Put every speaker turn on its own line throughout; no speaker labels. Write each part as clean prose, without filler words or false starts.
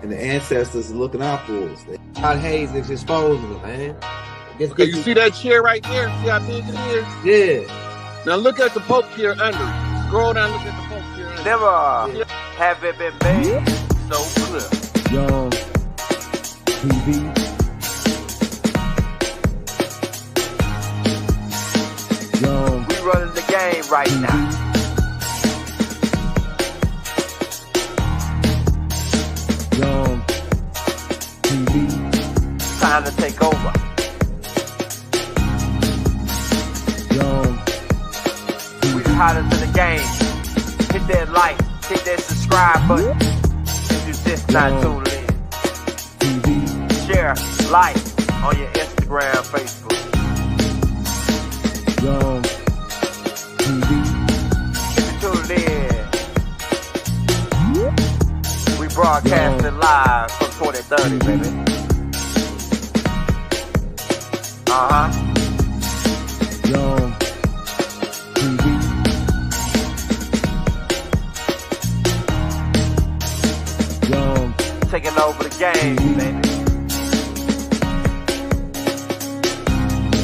and the ancestors are looking out for us. God Hayes is exposing them, man.
Okay, you see that chair right there? See how big it is?
Yeah.
Now look at the Pope chair under it. Scroll down, look at the Pope chair under
Never have it been made so clear.
Young TV. Young.
We running the game right now.
Young TV.
Time to take over.
Young
We the hottest in the game. Hit that like, hit that subscribe button. If you just not tuned in.
TV.
Share, like on your Instagram, Facebook.
Young TV.
If you tuned in, we broadcasting live from 2030, baby.
Young TV. Young
Taking over the game, baby.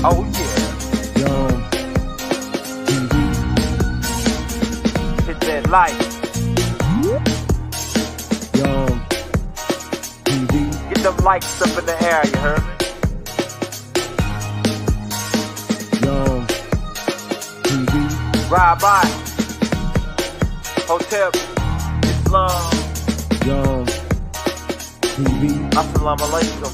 Oh yeah.
Young TV.
Hit that like.
Young TV.
Get them likes up in the air, you heard me?
Young TV.
Ride by. Hotel Islam.
Young TV.
Assalamu alaikum.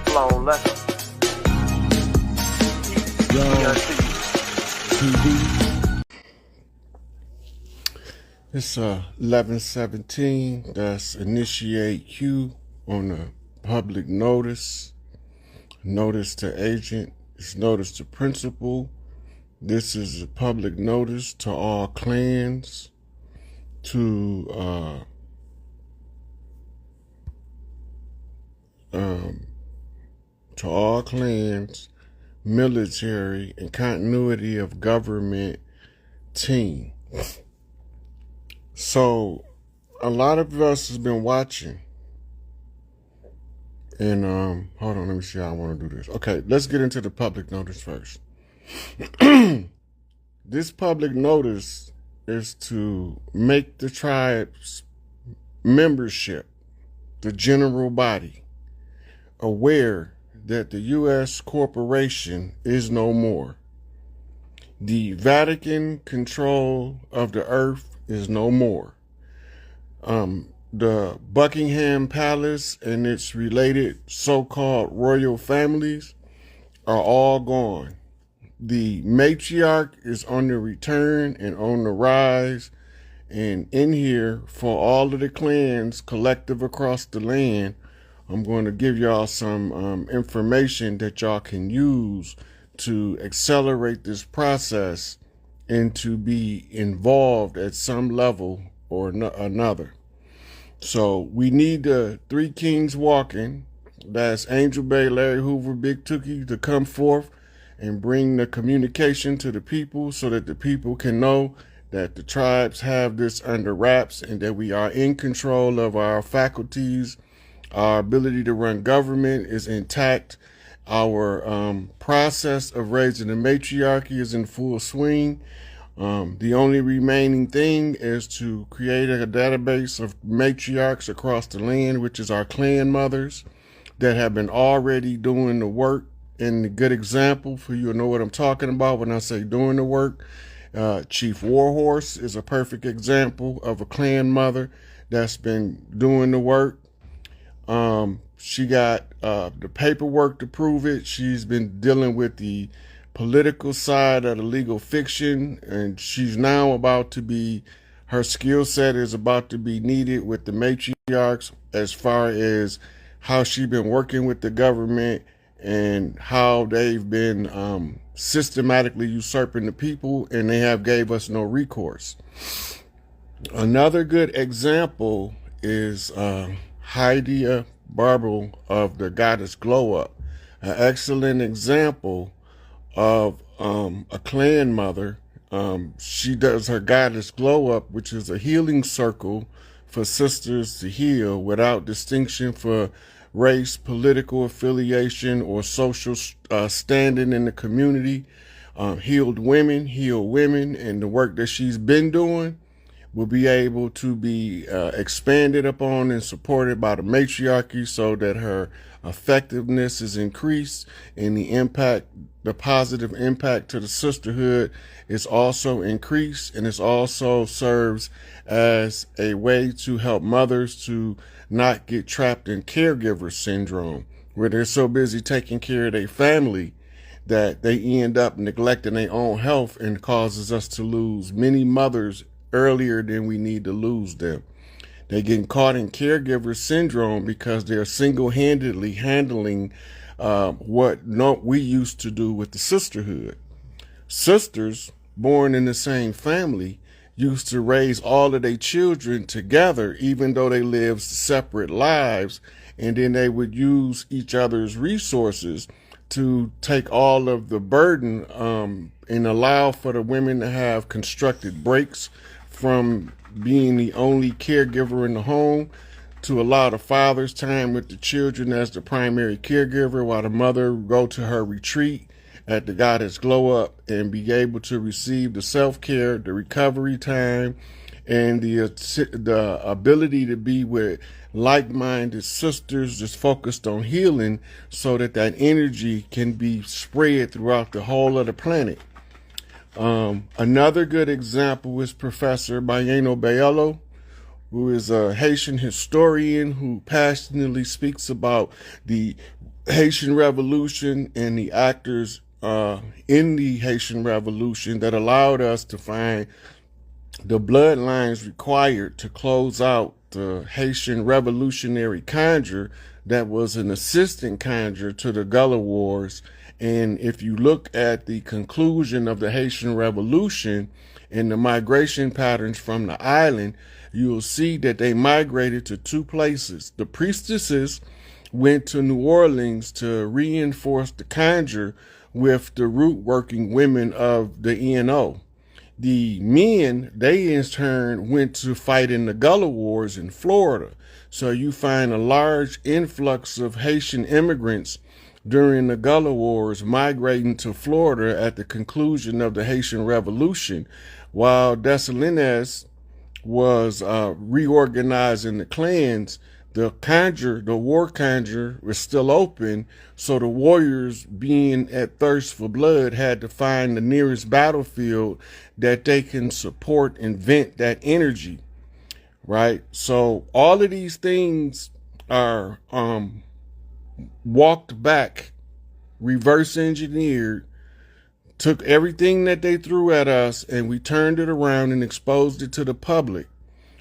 Flown lesson.
Young
Peace.
TV.
It's 11:17. That's initiate Q on the public notice. Notice to agent. It's notice to principal. This is a public notice to all clans, to all clans, military, and continuity of government team. So a lot of us has been watching, and hold on, let me see how I want to do this. Okay, let's get into the public notice first. This public notice is to make the tribe's membership, the general body, aware that the U.S. corporation is no more. The Vatican control of the earth is no more. The Buckingham Palace and its related so-called royal families are all gone. The matriarch is on the return and on the rise, and in here for all of the clans collective across the land, I'm going to give y'all some information that y'all can use to accelerate this process and to be involved at some level or another. So we need the three kings walking. That's Angel Bay, Larry Hoover, Big Tookie, to come forth and bring the communication to the people so that the people can know that the tribes have this under wraps and that we are in control of our faculties. Our ability to run government is intact. Our process of raising the matriarchy is in full swing. The only remaining thing is to create a database of matriarchs across the land, which is our clan mothers that have been already doing the work. And a good example for you to know what I'm talking about when I say doing the work, Chief Warhorse is a perfect example of a clan mother that's been doing the work. She got the paperwork to prove it. She's been dealing with the political side of the legal fiction, and she's now about to be, her skill set is about to be needed with the matriarchs as far as how she's been working with the government and how they've been systematically usurping the people, and they have gave us no recourse. Another good example is Hydia Barble of the Goddess Glow Up, an excellent example of a clan mother. She does her Goddess Glow Up, which is a healing circle for sisters to heal without distinction for race, political affiliation, or social standing in the community. Healed women, and the work that she's been doing will be able to be expanded upon and supported by the matriarchy so that her effectiveness is increased and the positive impact to the sisterhood is also increased, and it also serves as a way to help mothers to not get trapped in caregiver syndrome, where they're so busy taking care of their family that they end up neglecting their own health, and causes us to lose many mothers earlier than we need to lose them. They're getting caught in caregiver syndrome because they're single-handedly handling what we used to do with the sisterhood. Sisters born in the same family used to raise all of their children together, even though they lived separate lives, and then they would use each other's resources to take all of the burden and allow for the women to have constructed breaks from being the only caregiver in the home, to allow the father's time with the children as the primary caregiver, while the mother go to her retreat at the Goddess Glow Up and be able to receive the self-care, the recovery time, and the ability to be with like-minded sisters just focused on healing, so that that energy can be spread throughout the whole of the planet. Another good example is Professor Bayeno Bayelo, who is a Haitian historian who passionately speaks about the Haitian Revolution and the actors in the Haitian Revolution that allowed us to find the bloodlines required to close out the Haitian revolutionary conjure that was an assistant conjure to the Gullah Wars. And if you look at the conclusion of the Haitian Revolution and the migration patterns from the island, you'll see that they migrated to two places. The priestesses went to New Orleans to reinforce the conjure with the root working women of the ENO. The men, they in turn went to fight in the Gullah Wars in Florida. So you find a large influx of Haitian immigrants during the Gullah Wars migrating to Florida at the conclusion of the Haitian Revolution, while Dessalines was reorganizing the clans. The war conjure was still open, so the warriors, being at thirst for blood, had to find the nearest battlefield that they can support and vent that energy, right? So all of these things are walked back, reverse engineered, took everything that they threw at us, and we turned it around and exposed it to the public.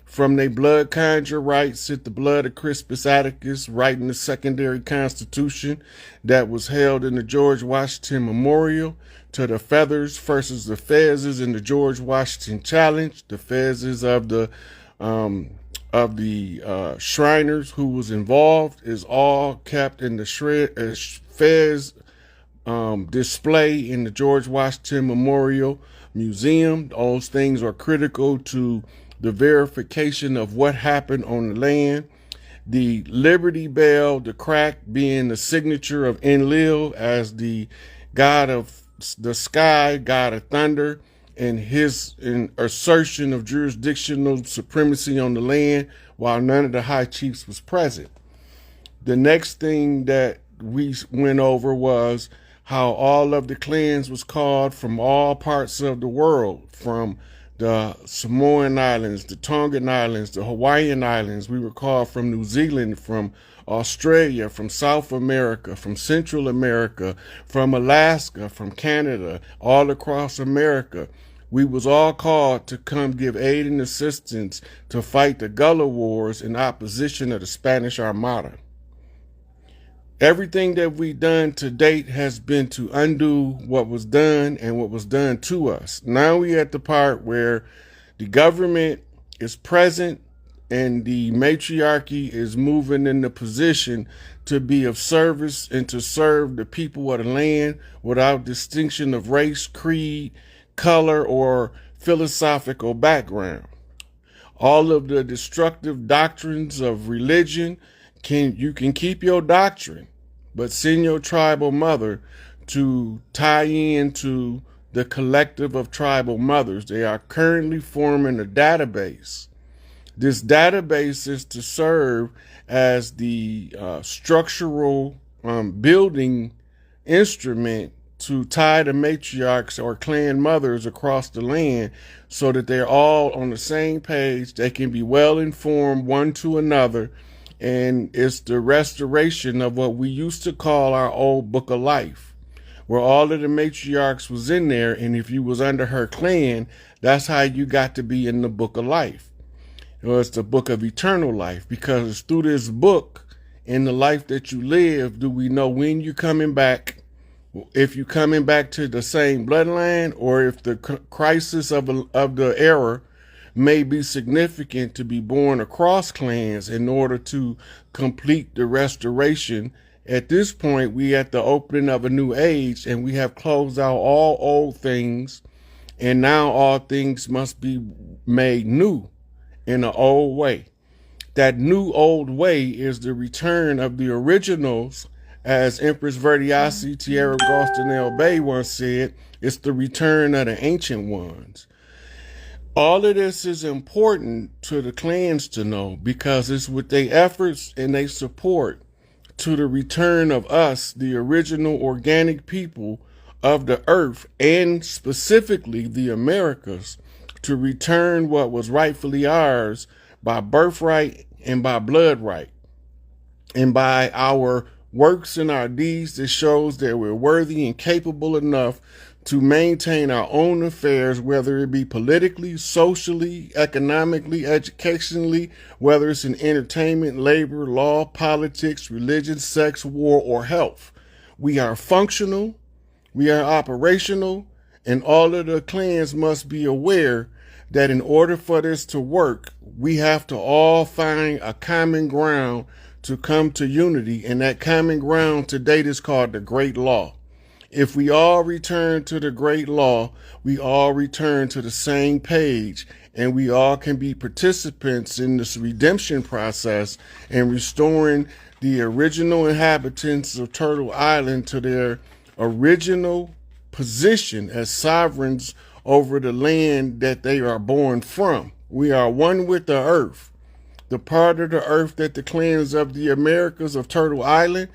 From their blood conjure rights at the blood of Crispus Attucks, writing the secondary constitution that was held in the George Washington Memorial, to the feathers versus the fezzes in the George Washington Challenge, the fezzes of the Shriners who was involved, is all kept in the fez display in the George Washington Memorial Museum. Those things are critical to the verification of what happened on the land. The Liberty Bell, the crack, being the signature of Enlil as the god of the sky, god of thunder, and his assertion of jurisdictional supremacy on the land while none of the high chiefs was present. The next thing that we went over was how all of the clans was called from all parts of the world, from the Samoan Islands, the Tongan Islands, the Hawaiian Islands. We were called from New Zealand, from Australia, from South America, from Central America, from Alaska, from Canada, all across America. We was all called to come give aid and assistance to fight the Gullah Wars in opposition of the Spanish Armada. Everything that we've done to date has been to undo what was done and what was done to us. Now we're at the part where the government is present and the matriarchy is moving in the position to be of service and to serve the people of the land without distinction of race, creed, color, or philosophical background. All of the destructive doctrines of religion, you can keep your doctrine, but send your tribal mother to tie into the collective of tribal mothers. They are currently forming a database. This database is to serve as the structural building instrument to tie the matriarchs or clan mothers across the land so that they're all on the same page. They can be well informed one to another. And it's the restoration of what we used to call our old book of life, where all of the matriarchs was in there. And if you was under her clan, that's how you got to be in the book of life. It's the book of eternal life, because it's through this book, in the life that you live, do we know when you're coming back, if you're coming back to the same bloodline, or if the crisis of the era may be significant to be born across clans in order to complete the restoration. At this point, we at the opening of a new age, and we have closed out all old things, and now all things must be made new in an old way. That new old way is the return of the originals, as Empress Verdiasi Tierra Gostinel Bay once said. It's the return of the ancient ones. All of this is important to the clans to know, because it's with their efforts and their support to the return of us, the original organic people of the earth, and specifically the Americas, to return what was rightfully ours by birthright and by blood right, and by our works and our deeds that shows that we're worthy and capable enough to maintain our own affairs, whether it be politically, socially, economically, educationally, whether it's in entertainment, labor, law, politics, religion, sex, war, or health. We are functional, we are operational, and all of the clans must be aware that in order for this to work, we have to all find a common ground to come to unity. And that common ground to date is called the Great Law. If we all return to the Great Law, we all return to the same page, and we all can be participants in this redemption process and restoring the original inhabitants of Turtle Island to their original position as sovereigns over the land that they are born from. We are one with the earth. The part of the earth that the clans of the Americas of Turtle Island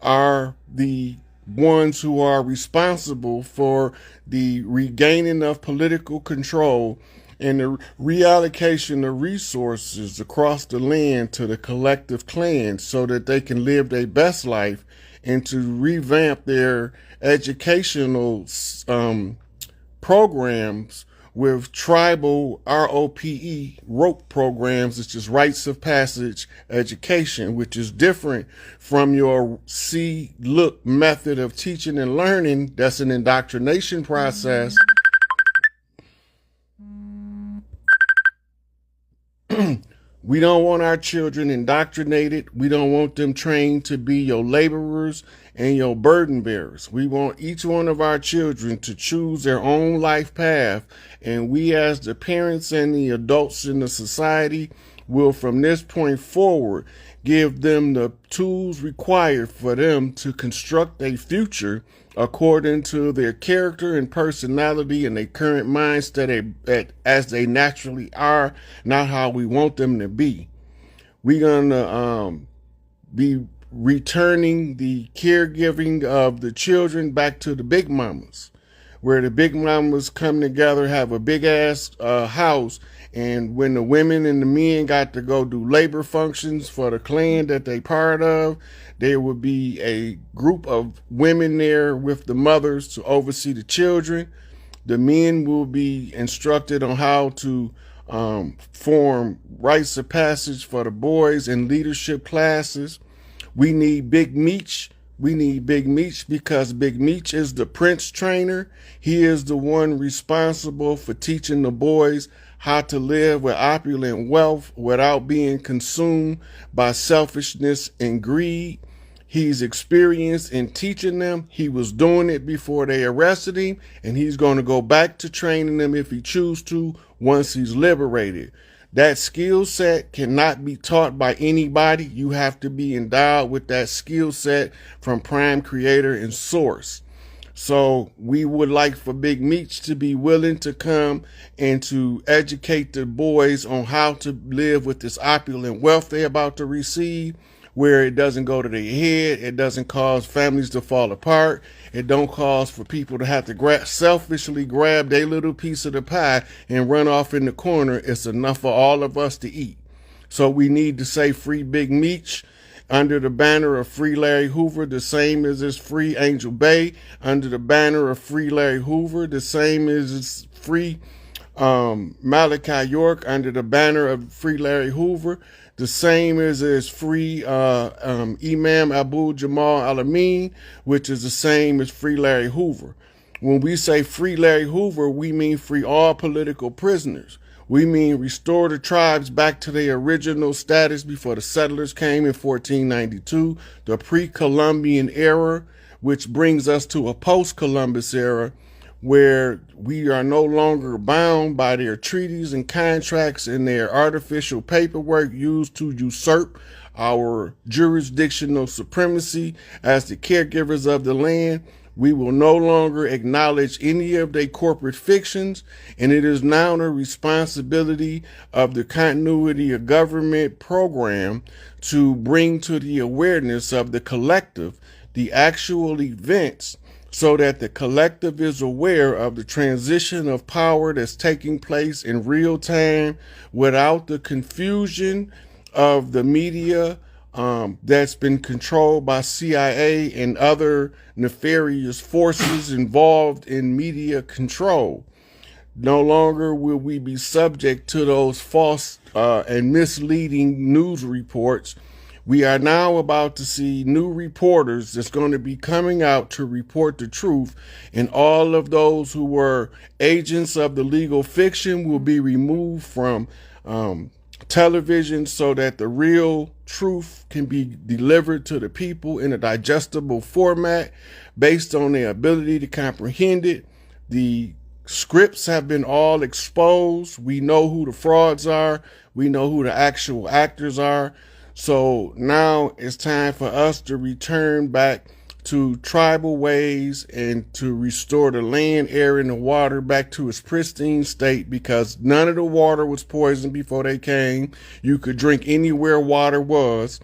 are the ones who are responsible for the regaining of political control and the reallocation of resources across the land to the collective clans so that they can live their best life, and to revamp their educational programs with tribal rope programs, which is rites of passage education, which is different from your see-look method of teaching and learning. That's an indoctrination process. We don't want our children indoctrinated. We don't want them trained to be your laborers and your burden bearers. We want each one of our children to choose their own life path. And we, as the parents and the adults in the society, will from this point forward give them the tools required for them to construct a future according to their character and personality and their current mindset as they naturally are, not how we want them to be. We're going to be returning the caregiving of the children back to the big mamas, where the big mamas come together, have a big ass house, and when the women and the men got to go do labor functions for the clan that they part of, there would be a group of women there with the mothers to oversee the children. The men will be instructed on how to form rites of passage for the boys in leadership classes. We need Big Meech. We need Big Meech because Big Meech is the prince trainer. He is the one responsible for teaching the boys how to live with opulent wealth without being consumed by selfishness and greed. He's experienced in teaching them. He was doing it before they arrested him, and he's going to go back to training them if he chooses to once he's liberated. That skill set cannot be taught by anybody. You have to be endowed with that skill set from prime creator and source. So we would like for Big Meech to be willing to come and to educate the boys on how to live with this opulent wealth they're about to receive, where it doesn't go to their head. It doesn't cause families to fall apart. It don't cause for people to have to selfishly grab their little piece of the pie and run off in the corner. It's enough for all of us to eat. So we need to say free Big Meech under the banner of Free Larry Hoover, the same as is Free Angel Bay. Under the banner of Free Larry Hoover, the same as is Free Malachi York. Under the banner of Free Larry Hoover, the same as is Free Imam Abu Jamal Al-Amin, which is the same as Free Larry Hoover. When we say Free Larry Hoover, we mean free all political prisoners. We mean restore the tribes back to their original status before the settlers came in 1492, the pre-Columbian era, which brings us to a post-Columbus era, where we are no longer bound by their treaties and contracts and their artificial paperwork used to usurp our jurisdictional supremacy as the caregivers of the land. We will no longer acknowledge any of their corporate fictions, and it is now the responsibility of the continuity of government program to bring to the awareness of the collective the actual events, so that the collective is aware of the transition of power that's taking place in real time without the confusion of the media that's been controlled by CIA and other nefarious forces involved in media control. No longer will we be subject to those false and misleading news reports. We are now about to see new reporters that's going to be coming out to report the truth, and all of those who were agents of the legal fiction will be removed from television so that the real truth can be delivered to the people in a digestible format based on their ability to comprehend it. The scripts have been all exposed. We know who the frauds are. We know who the actual actors are. So now it's time for us to return back to tribal ways and to restore the land, air, and the water back to its pristine state, because none of the water was poisoned before they came. You could drink anywhere water was.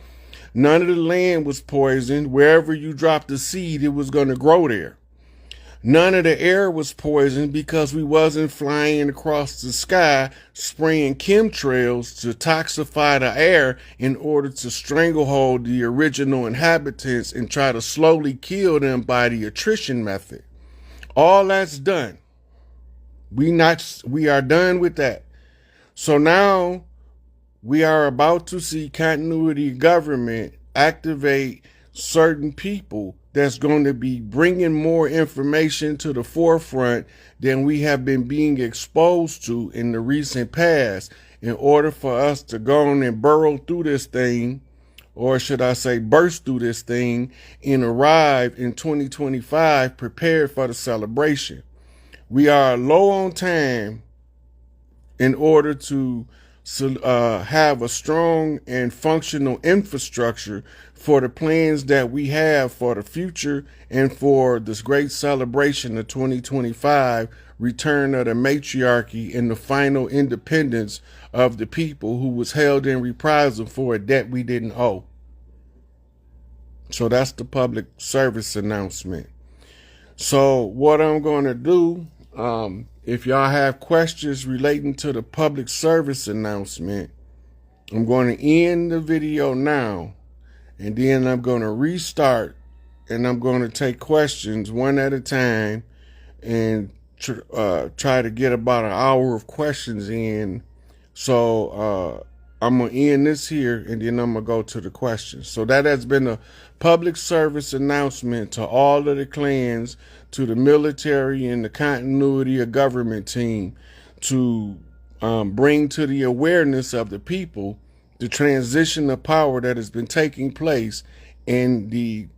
None of the land was poisoned. Wherever you dropped the seed, it was going to grow there. None of the air was poisoned because we wasn't flying across the sky spraying chemtrails to toxify the air in order to stranglehold the original inhabitants and try to slowly kill them by the attrition method. All that's done. We are done with that. So now we are about to see continuity government activate certain people that's going to be bringing more information to the forefront than we have been being exposed to in the recent past, in order for us to go on and burrow through this thing, or should I say burst through this thing, and arrive in 2025 prepared for the celebration. We are low on time in order to have a strong and functional infrastructure for the plans that we have for the future and for this great celebration of 2025, return of the matriarchy and the final independence of the people who was held in reprisal for a debt we didn't owe. So that's the public service announcement. So what I'm going to do, if y'all have questions relating to the public service announcement, I'm going to end the video now, and then I'm going to restart, and I'm going to take questions one at a time and try to get about an hour of questions in. So I'm going to end this here, and then I'm going to go to the questions. So that has been a public service announcement to all of the clans, to the military and the continuity of government team, to bring to the awareness of the people the transition of power that has been taking place and the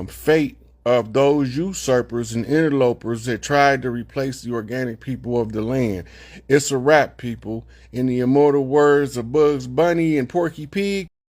fate of those usurpers and interlopers that tried to replace the organic people of the land. It's a wrap, people. In the immortal words of Bugs Bunny and Porky Pig,